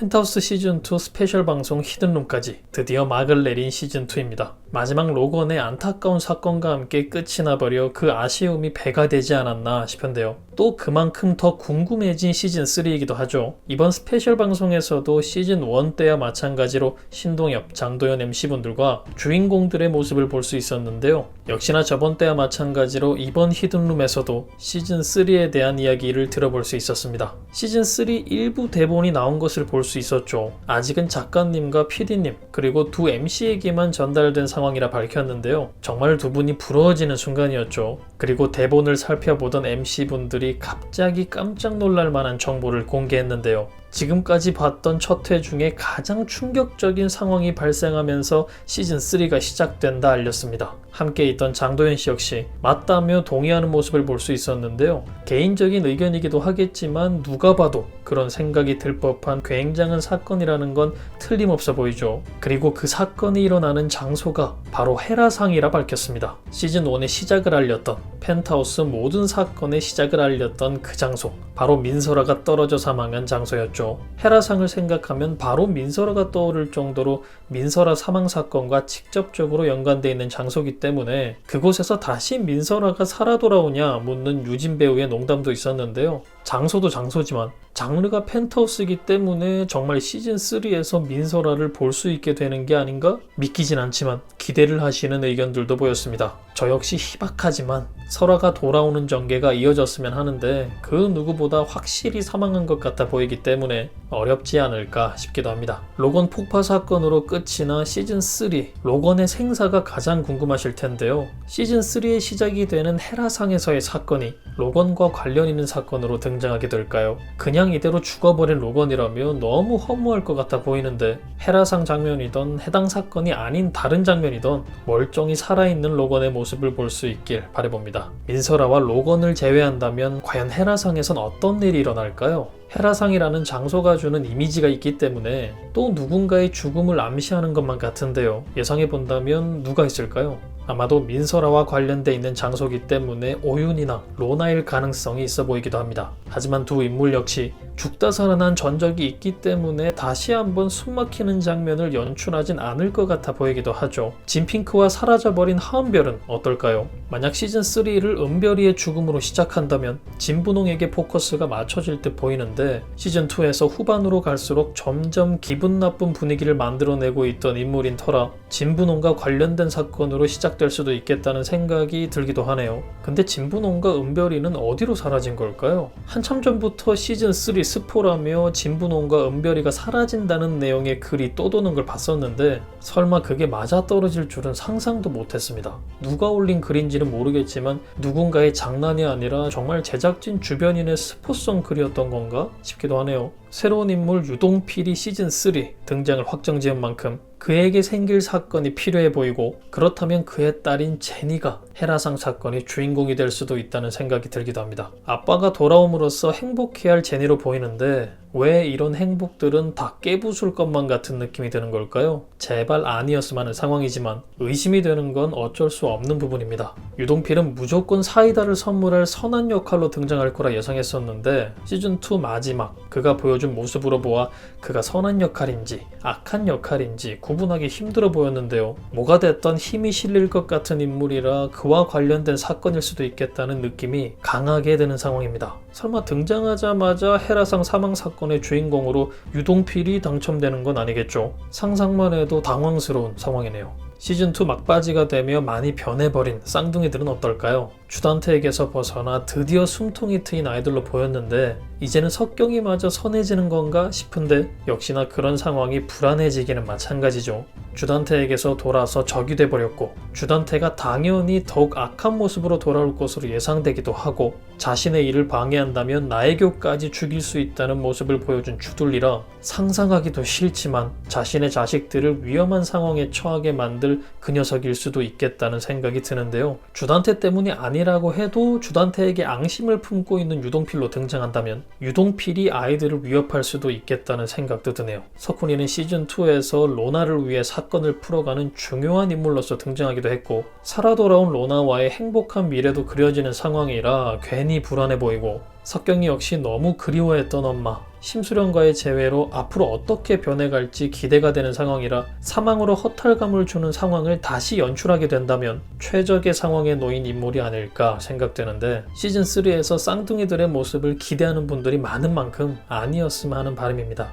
펜트하우스 시즌2 스페셜 방송 히든룸까지 드디어 막을 내린 시즌2입니다. 마지막 로건의 안타까운 사건과 함께 끝이 나버려 그 아쉬움이 배가 되지 않았나 싶은데요. 또 그만큼 더 궁금해진 시즌3이기도 하죠. 이번 스페셜 방송에서도 시즌1 때와 마찬가지로 신동엽, 장도연 MC분들과 주인공들의 모습을 볼 수 있었는데요. 역시나 저번 때와 마찬가지로 이번 히든룸에서도 시즌3에 대한 이야기를 들어볼 수 있었습니다. 시즌3 일부 대본이 나온 것을 볼 수 있었죠. 아직은 작가님과 PD님 그리고 두 MC에게만 전달된 상황이라 밝혔는데요. 정말 두 분이 부러워지는 순간이었죠. 그리고 대본을 살펴보던 MC분들이 갑자기 깜짝 놀랄 만한 정보를 공개했는데요. 지금까지 봤던 첫 회 중에 가장 충격적인 상황이 발생하면서 시즌3가 시작된다 알렸습니다. 함께 있던 장도연씨 역시 맞다며 동의하는 모습을 볼 수 있었는데요. 개인적인 의견이기도 하겠지만 누가 봐도 그런 생각이 들 법한 굉장한 사건이라는 건 틀림없어 보이죠. 그리고 그 사건이 일어나는 장소가 바로 헤라상이라 밝혔습니다. 시즌1의 시작을 알렸던 펜트하우스 모든 사건의 시작을 알렸던 그 장소, 바로 민설아가 떨어져 사망한 장소였죠. 헤라상을 생각하면 바로 민설아가 떠오를 정도로 민설아 사망 사건과 직접적으로 연관되어 있는 장소이기 때문에 그곳에서 다시 민설아가 살아 돌아오냐 묻는 유진 배우의 농담도 있었는데요. 장소도 장소지만 장르가 펜트하우스이기 때문에 정말 시즌3에서 민설아를 볼 수 있게 되는 게 아닌가? 믿기진 않지만 기대를 하시는 의견들도 보였습니다. 저 역시 희박하지만 설아가 돌아오는 전개가 이어졌으면 하는데 그 누구보다 확실히 사망한 것 같아 보이기 때문에 어렵지 않을까 싶기도 합니다. 로건 폭파 사건으로 끝이나 시즌3 로건의 생사가 가장 궁금하실 텐데요. 시즌3의 시작이 되는 헤라상에서의 사건이 로건과 관련 있는 사건으로 등장하게 될까요? 그냥 이대로 죽어버린 로건이라면 너무 허무할 것 같아 보이는데 헤라상 장면이던 해당 사건이 아닌 다른 장면이던 멀쩡히 살아있는 로건의 모습을 볼 수 있길 바라봅니다. 민설아와 로건을 제외한다면 과연 헤라상에선 어떤 일이 일어날까요? 헤라상이라는 장소가 주는 이미지가 있기 때문에 또 누군가의 죽음을 암시하는 것만 같은데요. 예상해본다면 누가 있을까요? 아마도 민설아와 관련돼 있는 장소이기 때문에 오윤이나 로나일 가능성이 있어 보이기도 합니다. 하지만 두 인물 역시 죽다 살아난 전적이 있기 때문에 다시 한번 숨막히는 장면을 연출하진 않을 것 같아 보이기도 하죠. 진핑크와 사라져버린 하은별은 어떨까요? 만약 시즌3를 은별이의 죽음으로 시작한다면 진분홍에게 포커스가 맞춰질 듯 보이는데 시즌2에서 후반으로 갈수록 점점 기분 나쁜 분위기를 만들어내고 있던 인물인 터라 진분홍과 관련된 사건으로 시작될 수도 있겠다는 생각이 들기도 하네요. 근데 진분홍과 은별이는 어디로 사라진 걸까요? 한참 전부터 시즌3 스포라며 진분홍과 은별이가 사라진다는 내용의 글이 떠도는 걸 봤었는데 설마 그게 맞아떨어질 줄은 상상도 못했습니다. 누가 올린 글인지는 모르겠지만 누군가의 장난이 아니라 정말 제작진 주변인의 스포성 글이었던 건가 싶기도 하네요. 새로운 인물 유동필이 시즌3 등장을 확정지은 만큼 그에게 생길 사건이 필요해 보이고 그렇다면 그의 딸인 제니가 헤라상 사건의 주인공이 될 수도 있다는 생각이 들기도 합니다. 아빠가 돌아옴으로써 행복해야 할 제니로 보이는데 왜 이런 행복들은 다 깨부술 것만 같은 느낌이 드는 걸까요? 제발 아니었으면 하는 상황이지만 의심이 되는 건 어쩔 수 없는 부분입니다. 유동필은 무조건 사이다를 선물할 선한 역할로 등장할 거라 예상했었는데 시즌2 마지막 그가 보여준 모습으로 보아 그가 선한 역할인지 악한 역할인지 구분하기 힘들어 보였는데요. 뭐가 됐던 힘이 실릴 것 같은 인물이라 그와 관련된 사건일 수도 있겠다는 느낌이 강하게 드는 상황입니다. 설마 등장하자마자 헤라상 사망 사건의 주인공으로 유동필이 당첨되는 건 아니겠죠? 상상만 해도 당황스러운 상황이네요. 시즌2 막바지가 되며 많이 변해버린 쌍둥이들은 어떨까요? 주단태에게서 벗어나 드디어 숨통이 트인 아이들로 보였는데 이제는 석경이마저 선해지는 건가 싶은데 역시나 그런 상황이 불안해지기는 마찬가지죠. 주단태에게서 돌아서 적이 돼버렸고 주단태가 당연히 더욱 악한 모습으로 돌아올 것으로 예상되기도 하고 자신의 일을 방해한다면 나애교까지 죽일 수 있다는 모습을 보여준 주둘리라 상상하기도 싫지만 자신의 자식들을 위험한 상황에 처하게 만들 그 녀석일 수도 있겠다는 생각이 드는데요. 주단태 때문이 아니라고 해도 주단태에게 앙심을 품고 있는 유동필로 등장한다면 유동필이 아이들을 위협할 수도 있겠다는 생각도 드네요. 석훈이는 시즌2에서 로나를 위해 사건을 풀어가는 중요한 인물로서 등장하기도 했고 살아 돌아온 로나와의 행복한 미래도 그려지는 상황이라 괜히 불안해 보이고 석경이 역시 너무 그리워했던 엄마 심수련과의 재회로 앞으로 어떻게 변해갈지 기대가 되는 상황이라 사망으로 허탈감을 주는 상황을 다시 연출하게 된다면 최적의 상황에 놓인 인물이 아닐까 생각되는데, 시즌3에서 쌍둥이들의 모습을 기대하는 분들이 많은 만큼 아니었으면 하는 바람입니다.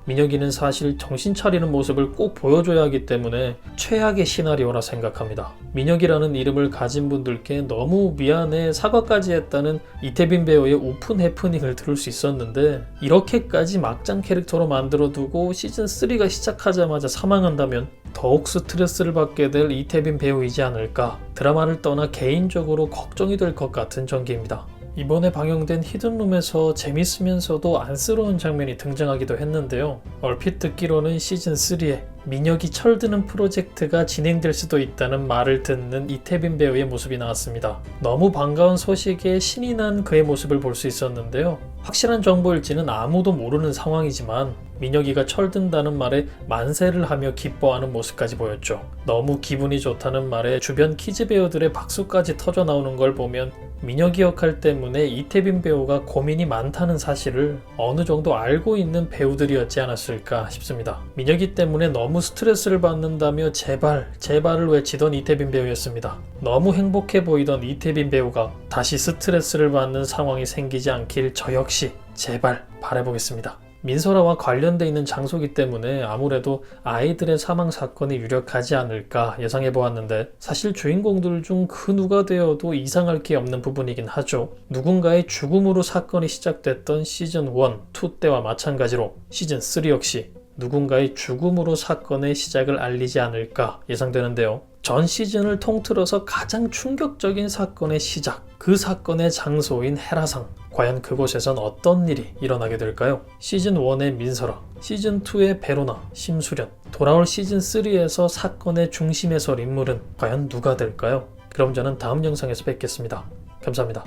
민혁이는 사실 정신 차리는 모습을 꼭 보여줘야 하기 때문에 최악의 시나리오라 생각합니다. 민혁이라는 이름을 가진 분들께 너무 미안해 사과까지 했다는 이태빈 배우의 오픈 해프닝을 들을 수 있었는데, 이렇게까지 막장 캐릭터로 만들어두고 시즌3가 시작하자마자 사망한다면 더욱 스트레스를 받게 될 이태빈 배우이지 않을까, 드라마를 떠나 개인적으로 걱정이 될 것 같은 전개입니다. 이번에 방영된 히든룸에서 재밌으면서도 안쓰러운 장면이 등장하기도 했는데요. 얼핏 듣기로는 시즌3에 민혁이 철드는 프로젝트가 진행될 수도 있다는 말을 듣는 이태빈 배우의 모습이 나왔습니다. 너무 반가운 소식에 신이 난 그의 모습을 볼 수 있었는데요. 확실한 정보일지는 아무도 모르는 상황이지만 민혁이가 철든다는 말에 만세를 하며 기뻐하는 모습까지 보였죠. 너무 기분이 좋다는 말에 주변 키즈 배우들의 박수까지 터져 나오는 걸 보면 민혁이 역할 때문에 이태빈 배우가 고민이 많다는 사실을 어느 정도 알고 있는 배우들이었지 않았을까 싶습니다. 민혁이 때문에 너무 스트레스를 받는다며 제발을 외치던 이태빈 배우였습니다. 너무 행복해 보이던 이태빈 배우가 다시 스트레스를 받는 상황이 생기지 않길 저 역시 제발 바라보겠습니다. 민설아와 관련돼 있는 장소이기 때문에 아무래도 아이들의 사망 사건이 유력하지 않을까 예상해 보았는데, 사실 주인공들 중 그 누가 되어도 이상할 게 없는 부분이긴 하죠. 누군가의 죽음으로 사건이 시작됐던 시즌 1, 2 때와 마찬가지로 시즌 3 역시 누군가의 죽음으로 사건의 시작을 알리지 않을까 예상되는데요. 전 시즌을 통틀어서 가장 충격적인 사건의 시작, 그 사건의 장소인 헤라상, 과연 그곳에선 어떤 일이 일어나게 될까요? 시즌 1의 민설아, 시즌 2의 베로나, 심수련, 돌아올 시즌 3에서 사건의 중심에 설 인물은 과연 누가 될까요? 그럼 저는 다음 영상에서 뵙겠습니다. 감사합니다.